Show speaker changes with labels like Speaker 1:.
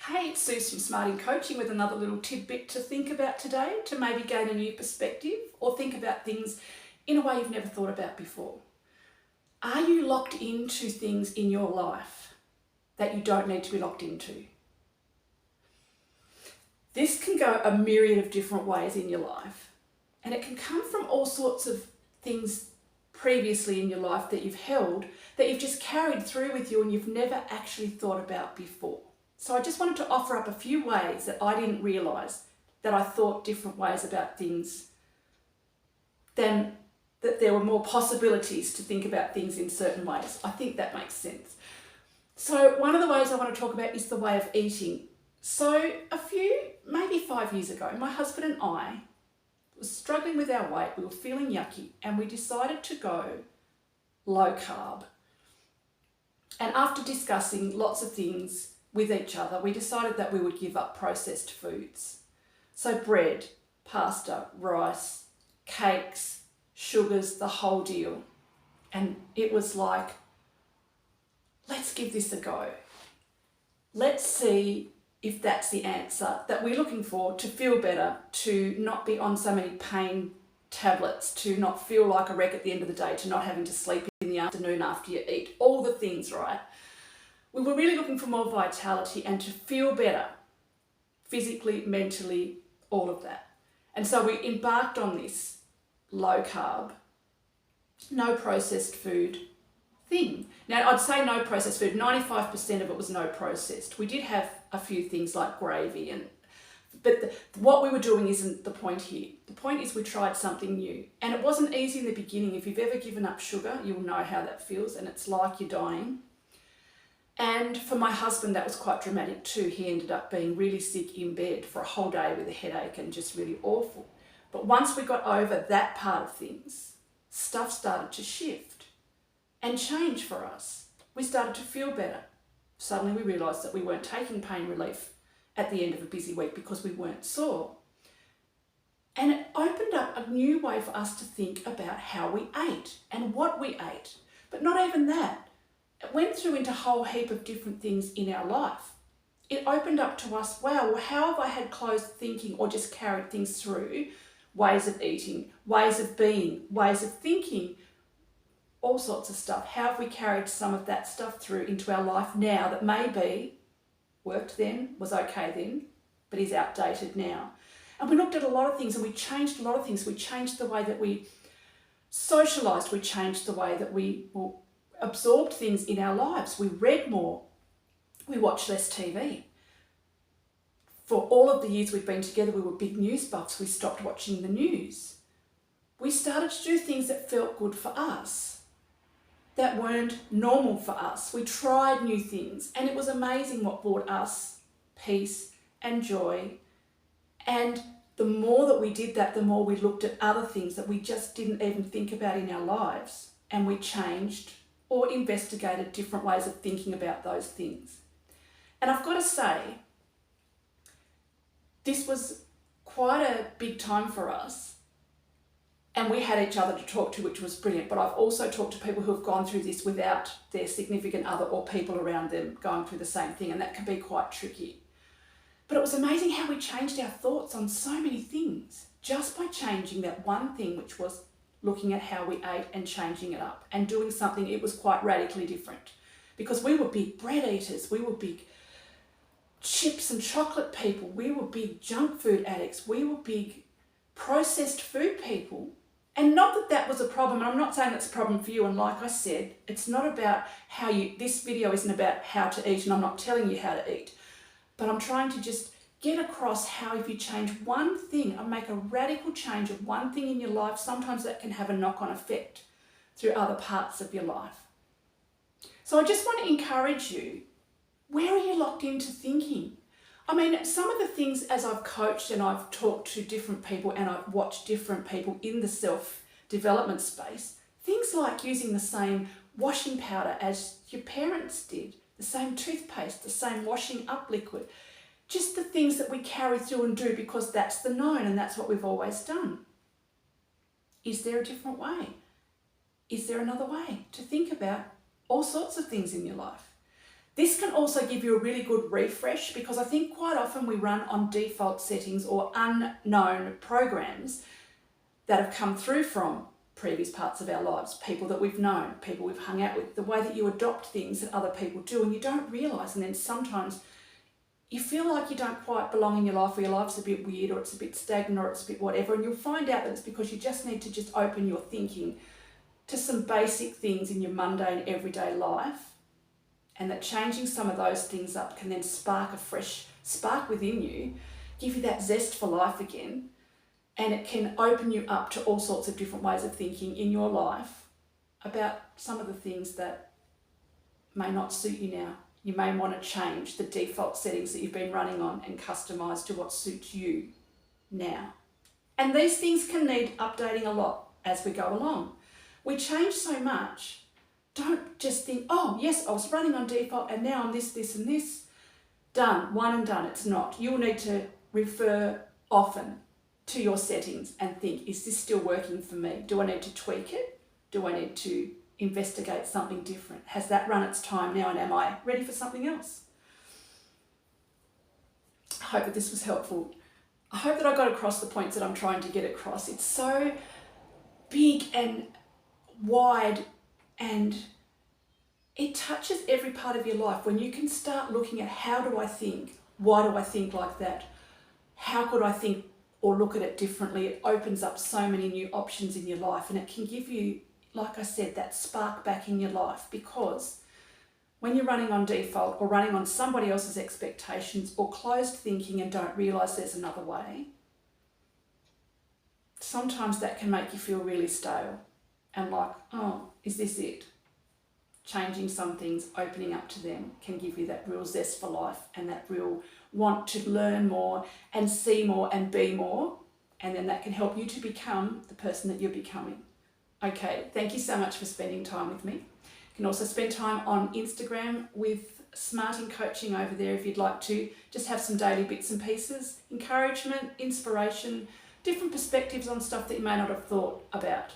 Speaker 1: Hey, it's Sue from Smart in Coaching with another little tidbit to think about today to maybe gain a new perspective or think about things in a way you've never thought about before. Are you locked into things in your life that you don't need to be locked into? This can go a myriad of different ways in your life, and it can come from all sorts of things previously in your life that you've held that you've just carried through with you and you've never actually thought about before. So I just wanted to offer up a few ways that I didn't realise that I thought different ways about things, then that there were more possibilities to think about things in certain ways. I think that makes sense. So one of the ways I want to talk about is the way of eating. So maybe 5 years ago, my husband and I were struggling with our weight. We were feeling yucky and we decided to go low carb. And after discussing lots of things with each other, we decided that we would give up processed foods. So bread, pasta, rice, cakes, sugars, the whole deal. And it was like, let's give this a go. Let's see if that's the answer that we're looking for to feel better, to not be on so many pain tablets, to not feel like a wreck at the end of the day, to not having to sleep in the afternoon after you eat, all the things, right? We were really looking for more vitality and to feel better, physically, mentally, all of that. And so we embarked on this low carb, no processed food thing. Now, I'd say no processed food, 95% of it was no processed. We did have a few things like gravy, but what we were doing isn't the point here. The point is we tried something new. And it wasn't easy in the beginning. If you've ever given up sugar, you'll know how that feels, and it's like you're dying. And for my husband, that was quite dramatic too. He ended up being really sick in bed for a whole day with a headache and just really awful. But once we got over that part of things, stuff started to shift and change for us. We started to feel better. Suddenly we realised that we weren't taking pain relief at the end of a busy week because we weren't sore. And it opened up a new way for us to think about how we ate and what we ate. But not even that. It went through into a whole heap of different things in our life. It opened up to us, wow, well, how have I had closed thinking or just carried things through? Ways of eating, ways of being, ways of thinking, all sorts of stuff. How have we carried some of that stuff through into our life now that maybe worked then, was okay then, but is outdated now? And we looked at a lot of things and we changed a lot of things. We changed the way that we socialised. We changed the way that we absorbed things in our lives. We read more. We watched less TV. For all of the years we've been together, we were big news buffs. We stopped watching the news. We started to do things that felt good for us, that weren't normal for us. We tried new things, and it was amazing what brought us peace and joy. And the more that we did that, the more we looked at other things that we just didn't even think about in our lives, and we changed or investigated different ways of thinking about those things. And I've got to say, this was quite a big time for us. And we had each other to talk to, which was brilliant. But I've also talked to people who have gone through this without their significant other or people around them going through the same thing. And that can be quite tricky. But it was amazing how we changed our thoughts on so many things just by changing that one thing, which was looking at how we ate and changing it up and doing something. It was quite radically different because we were big bread eaters. We were big chips and chocolate people. We were big junk food addicts. We were big processed food people. And not that that was a problem. And I'm not saying that's a problem for you. And like I said, it's not about this video isn't about how to eat, and I'm not telling you how to eat, but I'm trying to just get across how if you change one thing and make a radical change of one thing in your life, sometimes that can have a knock-on effect through other parts of your life. So I just want to encourage you, where are you locked into thinking? I mean, some of the things as I've coached and I've talked to different people and I've watched different people in the self-development space, things like using the same washing powder as your parents did, the same toothpaste, the same washing up liquid, just the things that we carry through and do because that's the known and that's what we've always done. Is there a different way? Is there another way to think about all sorts of things in your life? This can also give you a really good refresh, because I think quite often we run on default settings or unknown programs that have come through from previous parts of our lives, people that we've known, people we've hung out with, the way that you adopt things that other people do and you don't realise, and then sometimes you feel like you don't quite belong in your life, or your life's a bit weird, or it's a bit stagnant, or it's a bit whatever, and you'll find out that it's because you just need to just open your thinking to some basic things in your mundane everyday life, and that changing some of those things up can then spark a fresh spark within you, give you that zest for life again, and it can open you up to all sorts of different ways of thinking in your life about some of the things that may not suit you now. You may want to change the default settings that you've been running on and customise to what suits you now. And these things can need updating a lot as we go along. We change so much. Don't just think, oh yes, I was running on default and now I'm this, this and this. Done, one and done. It's not. You'll need to refer often to your settings and think, is this still working for me? Do I need to tweak it? Do I need to investigate something different? Has that run its time now, and am I ready for something else? I hope that this was helpful. I hope that I got across the points that I'm trying to get across. It's so big and wide, and it touches every part of your life. When you can start looking at, how do I think? Why do I think like that? How could I think or look at it differently? It opens up so many new options in your life, and it can give you, like I said, that spark back in your life, because when you're running on default or running on somebody else's expectations or closed thinking and don't realise there's another way, sometimes that can make you feel really stale and like, oh, is this it? Changing some things, opening up to them, can give you that real zest for life and that real want to learn more and see more and be more, and then that can help you to become the person that you're becoming. Okay, thank you so much for spending time with me. You can also spend time on Instagram with Smarting Coaching over there if you'd like to. Just have some daily bits and pieces, encouragement, inspiration, different perspectives on stuff that you may not have thought about.